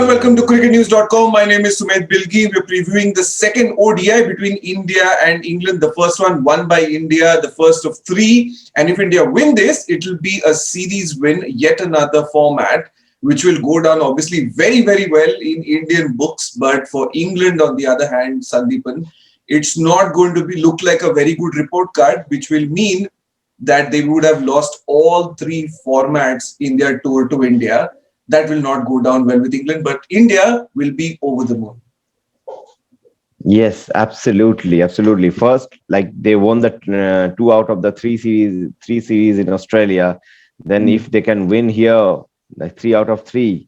welcome to cricketnews.com. My name is Sumedh Bilgi. We're previewing the second ODI between India and England. The first one won by India, the first of three. And if India win this, it will be a series win, yet another format, which will go down obviously very, very well in Indian books. But for England, on the other hand, Sandeepan, it's not going to look like a very good report card, which will mean that they would have lost all three formats in their tour to India. That will not go down well with England, but India will be over the moon. Yes, absolutely, absolutely. First, like they won the two out of the three series in Australia. Then, if they can win here, like 3 out of 3,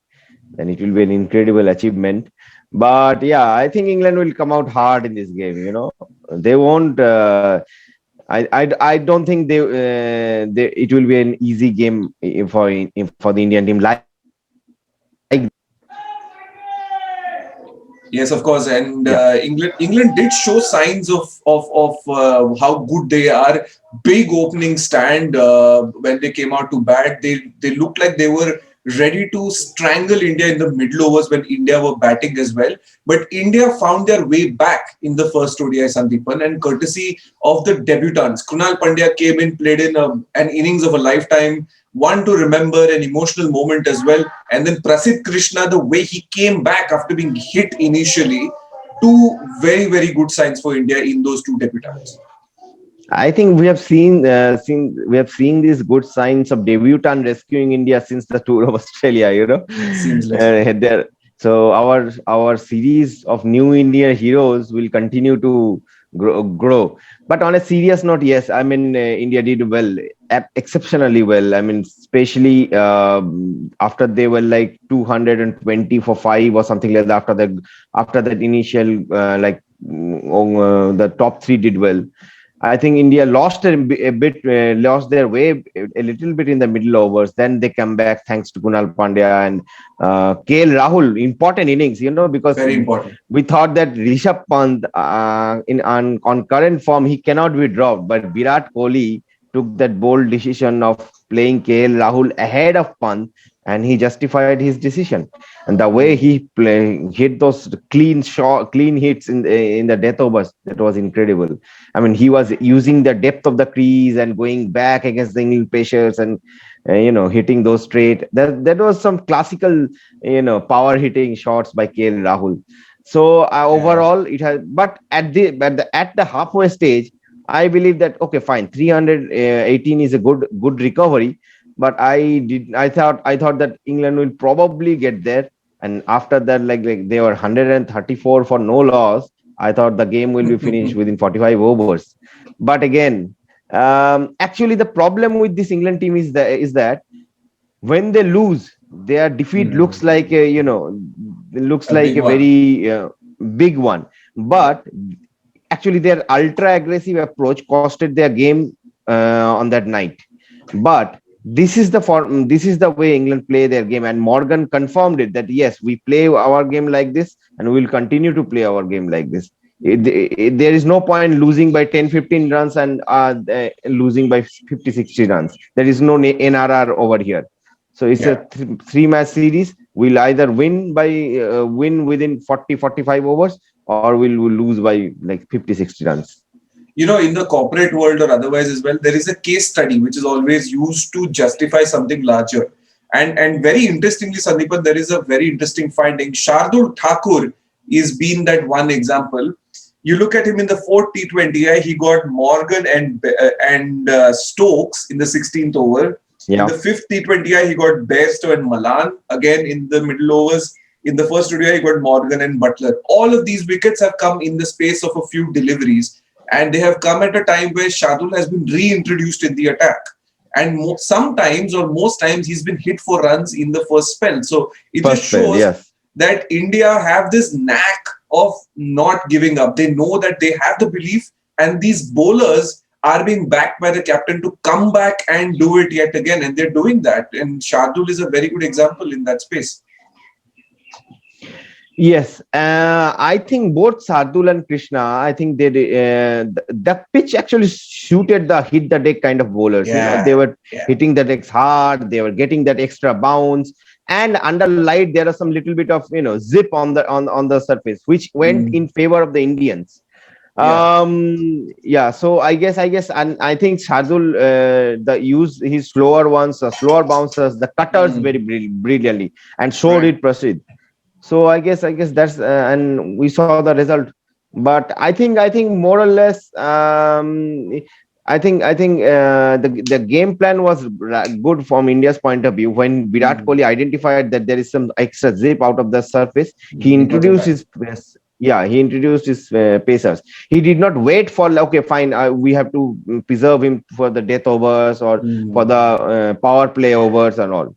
then it will be an incredible achievement. But yeah, I think England will come out hard in this game. They won't. I don't think it will be an easy game for the Indian team. Yes, of course, and England did show signs of how good they are. Big opening stand when they came out to bat. They looked like they were ready to strangle India in the middle overs when India were batting as well. But India found their way back in the first ODI, Sandeepan, and courtesy of the debutants. Krunal Pandya came in, played in an innings of a lifetime, one to remember, an emotional moment as well. And then Prasidh Krishna, the way he came back after being hit initially, two very, very good signs for India in those two debutants. I think we have seen these good signs of debutant rescuing India since the tour of Australia. Seems like so our series of new India heroes will continue to grow. But on a serious note, yes, I mean India did well, exceptionally well. I mean, especially after they were like 220 for 5 or something like that. After that initial the top 3 did well. I think India lost their way a little bit in the middle overs. Then they come back thanks to Kunal Pandya and KL Rahul. Important innings, because very important. We thought that Rishabh Pant on current form he cannot be dropped, but Virat Kohli took that bold decision of playing KL Rahul ahead of Pant, and he justified his decision. And the way he hit those clean hits in the death overs, that was incredible. I mean, he was using the depth of the crease and going back against the England pacers and hitting those straight. That was some classical power hitting shots by KL Rahul. So overall, it has. But at the halfway stage, I believe that okay, fine, 318 is a good recovery. But I thought that England will probably get there, and after that, like they were 134 for no loss. I thought the game will be finished within 45 overs. But again, actually, the problem with this England team is that when they lose, their defeat looks like a very big one. But actually, their ultra aggressive approach costed their game on that night. But this is the way England play their game, and Morgan confirmed it that yes, we play our game like this and we will continue to play our game like this. There is no point losing by 10-15 runs and losing by 50-60 runs. There is no NRR over here. So it's a 3-match series. We'll either win within 40-45 overs, or we'll lose by like 50-60 runs. In the corporate world or otherwise as well, there is a case study which is always used to justify something larger. And very interestingly, Sandeepan, there is a very interesting finding. Shardul Thakur is being that one example. You look at him in the 4th T20I, he got Morgan and Stokes in the 16th over. Yeah. In the 5th T20I, he got Bairstow and Malan. Again, in the middle overs, in the first ODI, he got Morgan and Butler. All of these wickets have come in the space of a few deliveries. And they have come at a time where Shardul has been reintroduced in the attack. And sometimes or most times he's been hit for runs in the first spell. So it just shows that India have this knack of not giving up. They know that they have the belief, and these bowlers are being backed by the captain to come back and do it yet again. And they're doing that. And Shardul is a very good example in that space. Yes, I think both Shardul and Krishna, I think the pitch actually suited the hit the deck kind of bowlers. They were hitting the decks hard. They were getting that extra bounce. and under light there are some little bit of zip on the surface, which went Mm. in favor of the Indians. Yeah. Yeah, so I guess, and I think Shardul the use his slower ones, slower bouncers, the cutters Mm. very brilliantly, and showed Right. it proceed. So I guess that's and we saw the result. But I think more or less, I think the game plan was good from India's point of view. When Virat Mm. Kohli identified that there is some extra zip out of the surface, he He got it introduced back. his yeah, he introduced his pacers. He did not wait for like, okay, fine, we have to preserve him for the death overs or for the Mm. power play overs and all.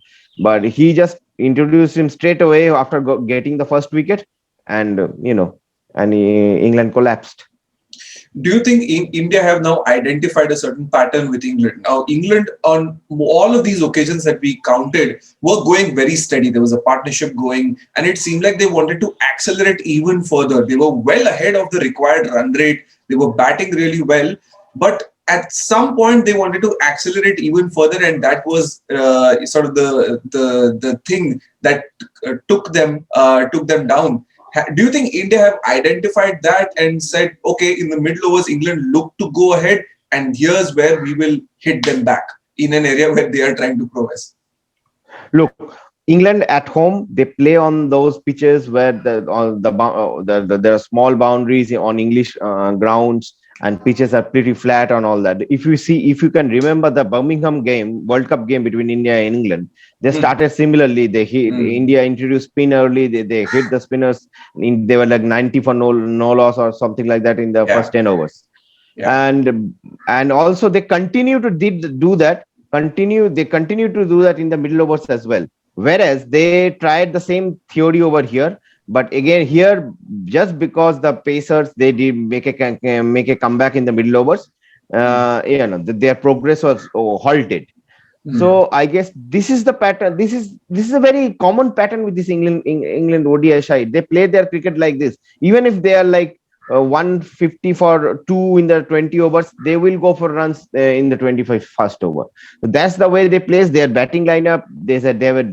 But he just introduced him straight away after getting the first wicket, and England collapsed. Do you think India have now identified a certain pattern with England? Now, England on all of these occasions that we counted were going very steady. There was a partnership going, and it seemed like they wanted to accelerate even further. They were well ahead of the required run rate. They were batting really well, but at some point they wanted to accelerate even further, and that was sort of the thing that took them down. Do you think India have identified that and said, okay, in the middle overs, England look to go ahead, and here's where we will hit them back in an area where they are trying to progress? Look, England at home, they play on those pitches where there are small boundaries on English grounds, and pitches are pretty flat on all that. If you can remember the Birmingham game, World Cup game between India and England, they Hmm. started similarly. They hit Hmm. India introduced spin early. They hit the spinners. They were like 90 for no loss or something like that in the Yeah, first 10 overs. yeah. And also they continue to do that. They continue to do that in the middle overs as well. Whereas they tried the same theory over here, but again here, just because the Pacers, they did make a comeback in the middle overs, Hmm. their progress was halted. Hmm. So I guess this is the pattern. This is a very common pattern with this England ODI side. They play their cricket like this. Even if they are like 150 for two in the 20 overs, they will go for runs in the 25 first over. So that's the way they place their batting lineup. They said they were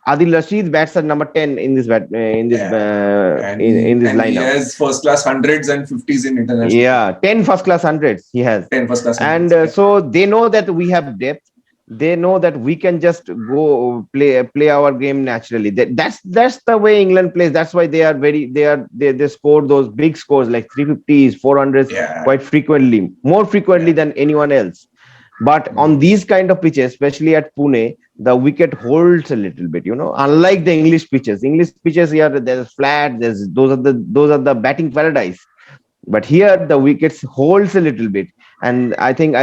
Adil Rashid bats at number 10 in this Yeah. in this And he lineup. has first class hundreds and fifties in international cricket. Yeah, 10 first class hundreds he has. 10 first class And hundreds. Yeah. so they know that we have depth. They know that we can just go play our game naturally. That's the way England plays. That's why they are they score those big scores like 350s, 400s Yeah. quite frequently, more frequently Yeah. than anyone else. But on Hmm. these kind of pitches, especially at Pune, the wicket holds a little bit. Unlike the English pitches, here there's flat. Those are the batting paradise. But here the wickets holds a little bit, and I think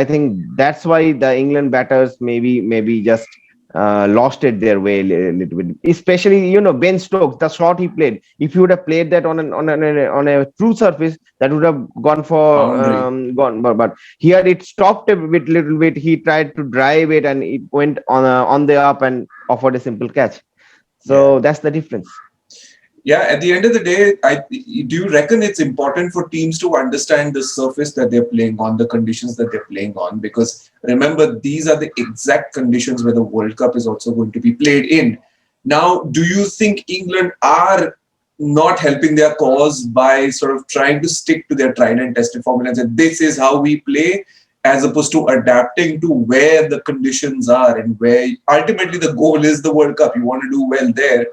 that's why the England batters maybe just lost it their way a little bit. Especially Ben Stokes, the shot he played. If you would have played that on a true surface, that would have gone for Boundary. gone. But here it stopped a little bit. He tried to drive it, and it went on the up and offered a simple catch. Yeah. So that's the difference. Yeah, at the end of the day, do you reckon it's important for teams to understand the surface that they're playing on, the conditions that they're playing on? Because remember, these are the exact conditions where the World Cup is also going to be played in. Now, do you think England are not helping their cause by sort of trying to stick to their tried and tested formula and say, this is how we play, as opposed to adapting to where the conditions are and where ultimately the goal is the World Cup? You want to do well there.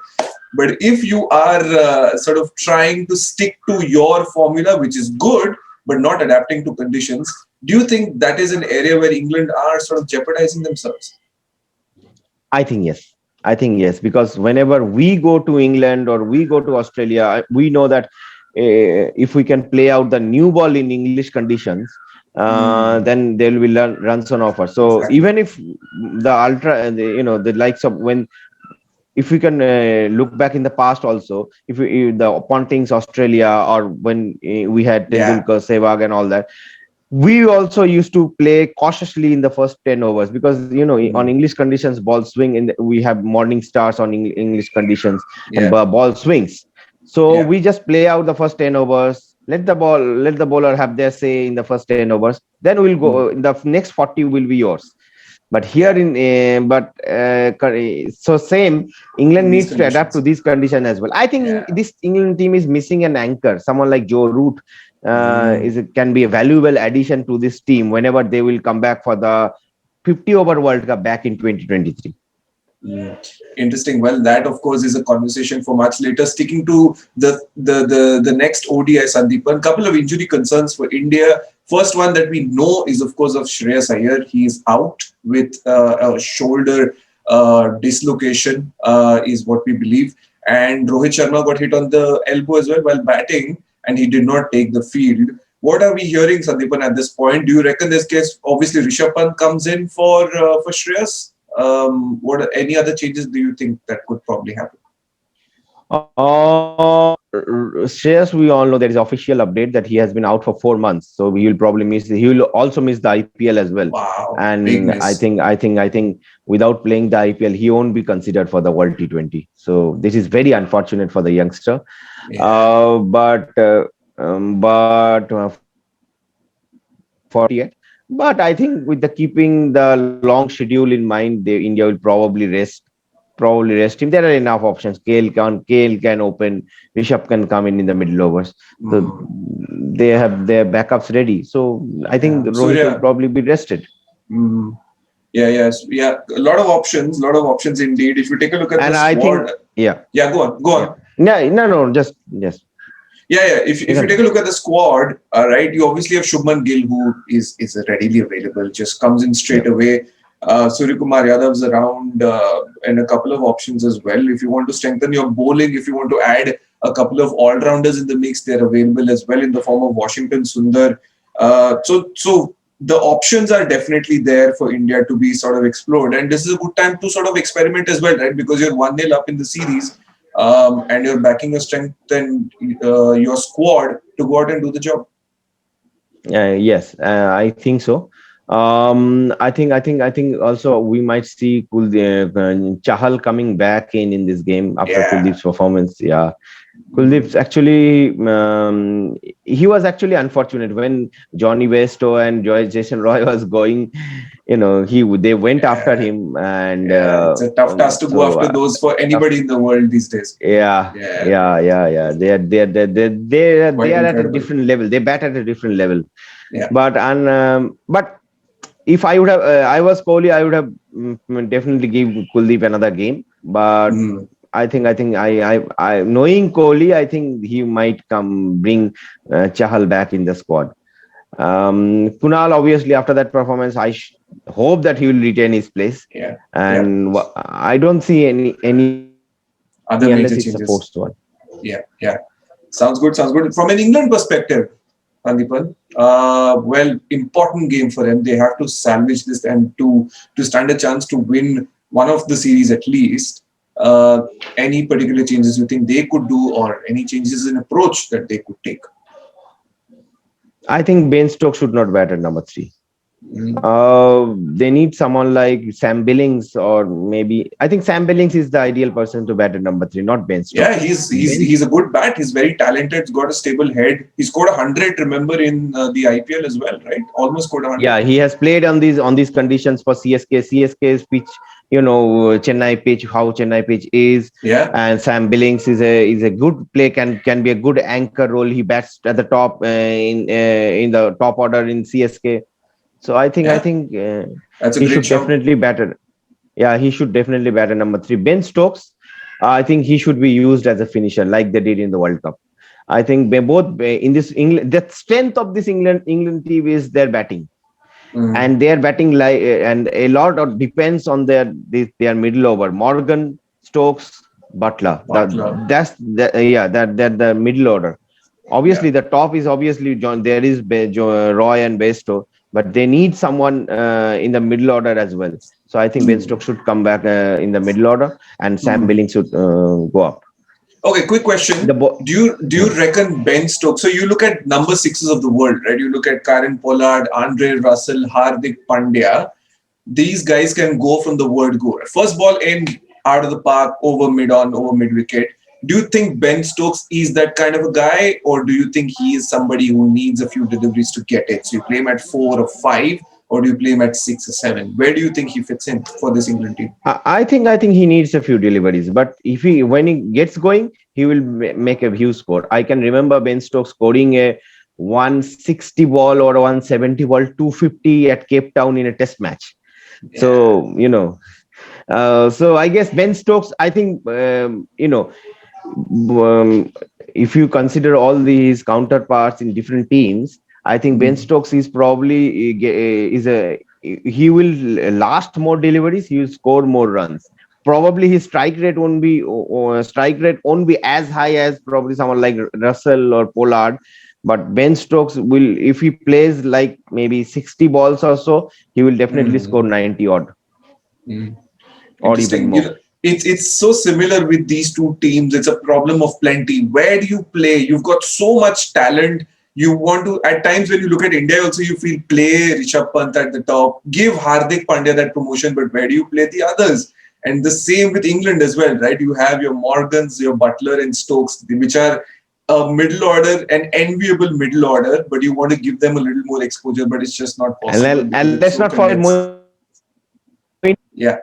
But if you are sort of trying to stick to your formula, which is good, but not adapting to conditions, do you think that is an area where England are sort of jeopardizing themselves? I think yes. I think yes, because whenever we go to England or we go to Australia, we know that if we can play out the new ball in English conditions, Mm, then there will be runs on offer. So exactly. even if the the likes of when if we can look back in the past also, if the Pontings Australia, or when we had Yeah. Tendulkar, Sehwag and all that, we also used to play cautiously in the first 10 overs, because on Mm, English conditions ball swing, we have morning stars on English conditions, and yeah. ball swings. So Yeah. we just play out the first 10 overs, let the bowler have their say in the first 10 overs, then we'll Mm, go, the next 40 will be yours. But here in so same, England In these needs to adapt to conditions. this condition as well. I think Yeah. this England team is missing an anchor. Someone like Joe Root Mm. can be a valuable addition to this team whenever they will come back for the 50 over World Cup back in 2023. Mm. Interesting. Well, that of course is a conversation for much later. Sticking to the next ODI, Sandeep, a couple of injury concerns for India. First one that we know is of course of Shreyas Iyer. He is out with a shoulder dislocation, is what we believe. And Rohit Sharma got hit on the elbow as well while batting, and he did not take the field. What are we hearing, Sandeepan, at this point? Do you reckon this case, obviously, Rishabh Pant comes in for Shreyas? What any other changes do you think that could probably happen? Shreyas, we all know there is official update that he has been out for 4 months, so he will probably miss. He will also miss the IPL as well. Wow, big And miss. I think without playing the IPL, he won't be considered for the World T20. So this is very unfortunate for the youngster. Yeah. For yet. But I think with the keeping the long schedule in mind, India will probably rest him. There are enough options. Kale can open. Rishabh can come in the middle overs. So Mm. they have their backups ready. So I think Yeah. Rohit will Surya. probably be rested. Mm. Yeah, yes, yeah. A lot of options indeed. If you take a look at the And I squad, think, yeah, yeah, go on, go yeah. on. No, just yes. Yeah, yeah. If you take a look at the squad, right, you obviously have Shubman Gill, who is readily available, just comes in Yeah. straight away. Surya Kumar Yadav's around, and a couple of options as well. If you want to strengthen your bowling, if you want to add a couple of all-rounders in the mix, they're available as well in the form of Washington Sundar. So the options are definitely there for India to be sort of explored, and this is a good time to sort of experiment as well, right? Because you're 1-0 up in the series, and you're backing your strength and your squad to go out and do the job. Yes, I think so. I think also we might see Chahal coming back in this game after Yeah. Kuldeep's performance. Yeah, Kuldeep's actually he was actually unfortunate when Johnny Westo and Jason Roy was going. They went after Yeah, him, and yeah, it's a tough task to go so after those for tough. anybody in the world these days. Yeah, Yeah, yeah. They quite are at a incredible. different level. They bat at a different level. Yeah. But if I would have, I was Kohli, I would have definitely give Kuldeep another game. But Mm. knowing Kohli, I think he might bring Chahal back in the squad. Kunal, obviously, after that performance, hope that he will retain his place. Yeah, yeah. And I don't see any unless he supports one. Other major changes. Yeah, yeah. Sounds good. Sounds good. From an England perspective, Pandipan, well, important game for them. They have to salvage this and to stand a chance to win one of the series at least. Any particular changes you think they could do, or any changes in approach that they could take? I think Ben Stokes should not bat at number 3. Mm. They need someone like Sam Billings, or maybe I think Sam Billings is the ideal person to bat at number 3, not Ben Yeah, Stokes. he's a good bat. He's very talented. He's got a stable head. He scored 100. Remember in the IPL as well, right? Almost scored 100. Yeah, he has played on these conditions for CSK. CSK's pitch, Chennai pitch, how Chennai pitch is, Yeah, and Sam Billings is a good play. Can be a good anchor role. He bats at the top in the top order in CSK. So I yeah. think That's a he great should shout. definitely batter. Yeah, he should definitely bat at number 3. Ben Stokes, I think he should be used as a finisher like they did in the World Cup. I think they both in this England. The strength of this England team is their batting, Mm. and their batting and a lot of depends on their middle over. Morgan, Stokes, Butler. Butler. That the middle order. Yeah. Obviously, the top is obviously John. There is Roy and Bairstow, but they need someone in the middle order as well. So I think Ben Mm. Stokes should come back in the middle order, and Sam Mm. Billings should go up. Okay, quick question. The bo- Do you reckon Ben Stokes? So you look at number sixes of the world, right? You look at Karen Pollard, Andre Russell, Hardik Pandya. These guys can go from the word go. First ball in, out of the park, over mid on, over mid wicket. Do you think Ben Stokes is that kind of a guy, or do you think he is somebody who needs a few deliveries to get it? So you play him at 4 or 5, or do you play him at 6 or 7? Where do you think he fits in for this England team? I think he needs a few deliveries, but if he when he gets going, he will make a huge score. I can remember Ben Stokes scoring a 160 ball or 170 ball, 250 at Cape Town in a Test match. Yeah. So so I guess Ben Stokes. I think if you consider all these counterparts in different teams, I think Ben Stokes is probably is a he will last more deliveries. He will score more runs. Probably his strike rate won't be as high as probably someone like Russell or Pollard. But Ben Stokes will, if he plays like maybe 60 balls or so, he will definitely score 90 odd or even Interesting. more. It's so similar with these two teams. It's a problem of plenty. Where do you play? You've got so much talent. You want to, at times when you look at India also, you feel play Rishabh Pant at the top, give Hardik Pandya that promotion, but where do you play the others? And the same with England as well, right? You have your Morgans, your Butler and Stokes, which are a middle order, an enviable middle order, but you want to give them a little more exposure, but it's just not possible. And let's not forget yeah.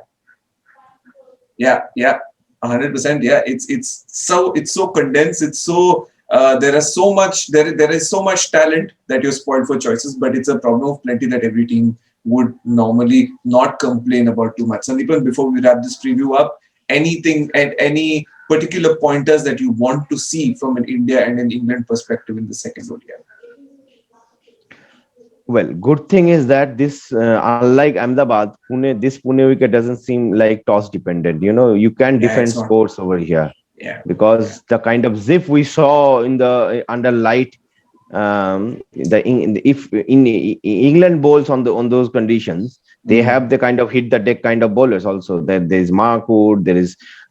100%. Yeah, it's so condensed. It's so there is so much talent that you're spoiled for choices, but it's a problem of plenty that every team would normally not complain about too much. Sandeepan, before we wrap this preview up, anything and any particular pointers that you want to see from an India and an England perspective in the second ODI? Well, good thing is that this, unlike Ahmedabad, this Pune wicket doesn't seem like toss dependent. You can defend scores over here. Yeah. Because the kind of zip we saw in the under light, if in England bowls on those conditions, they have the kind of hit the deck kind of bowlers also. There is Mark Wood, there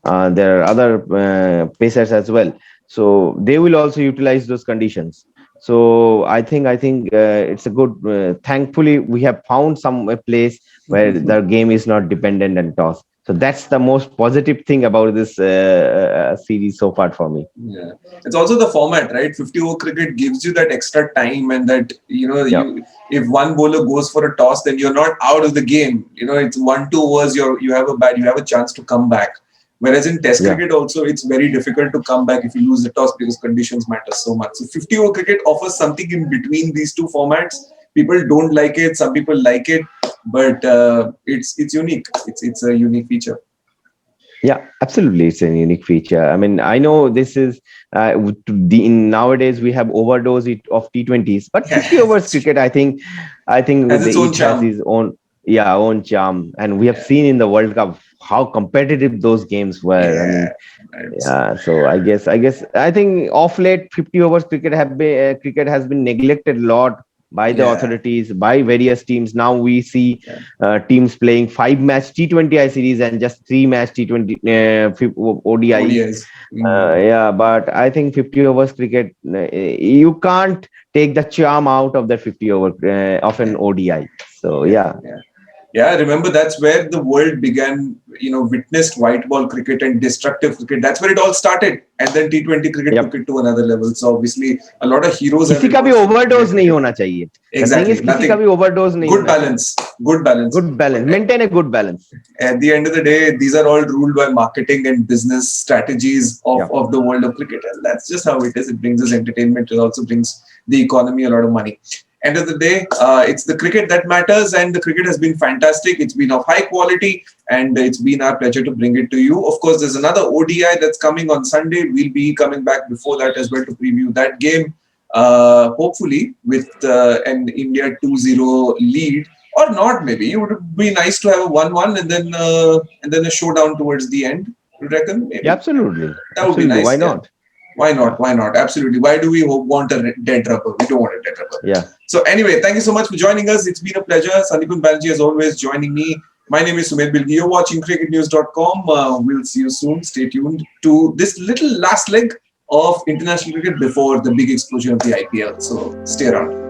are other pacers as well. So they will also utilize those conditions. So I think it's a good. Thankfully, we have found a place where the game is not dependent on toss. So that's the most positive thing about this series so far for me. Yeah, it's also the format, right? 50-over cricket gives you that extra time, and that if one bowler goes for a toss, then you're not out of the game. It's 1-2 overs. You have a chance to come back. Whereas in Test cricket also, it's very difficult to come back if you lose the toss because conditions matter so much. So 50-over cricket offers something in between these two formats. People don't like it. Some people like it, but it's unique. It's a unique feature. Yeah, absolutely, it's a unique feature. I mean, I know this is nowadays we have overdose of T20s, but 50 overs cricket, I think has its own charm, and we have seen in the World Cup how competitive those games were. So I think off late 50 overs cricket has been neglected a lot by the authorities, by various teams. Now we see teams playing 5-match T20I series and just 3-match T20 ODIs. But I think 50 overs cricket, you can't take the charm out of the 50 over of an ODI. So Yeah, remember that's where the world began, witnessed white ball cricket and destructive cricket. That's where it all started. And then T20 cricket took it to another level. So obviously a lot of heroes किसी का भी overdose नहीं होना चाहिए. Exactly. किसी का भी overdose नहीं. Good balance. Maintain a good balance. At the end of the day, these are all ruled by marketing and business strategies of the world of cricket. And that's just how it is. It brings us entertainment. It also brings the economy a lot of money. End of the day, it's the cricket that matters, and the cricket has been fantastic. It's been of high quality, and it's been our pleasure to bring it to you. Of course, there's another ODI that's coming on Sunday. We'll be coming back before that as well to preview that game, hopefully with an India 2-0 lead, or not. Maybe it would be nice to have a 1-1 and then a showdown towards the end. You reckon? Maybe. Yeah, absolutely. That would be nice. Why not? Why not? Absolutely. Why do we want a dead rubber? We don't want a dead rubber. Yeah. So anyway, thank you so much for joining us. It's been a pleasure. Sandeepan Banerjee, as always, joining me. My name is Sumedh Bilgi. You're watching cricketnews.com. We'll see you soon. Stay tuned to this little last leg of international cricket before the big explosion of the IPL. So stay around.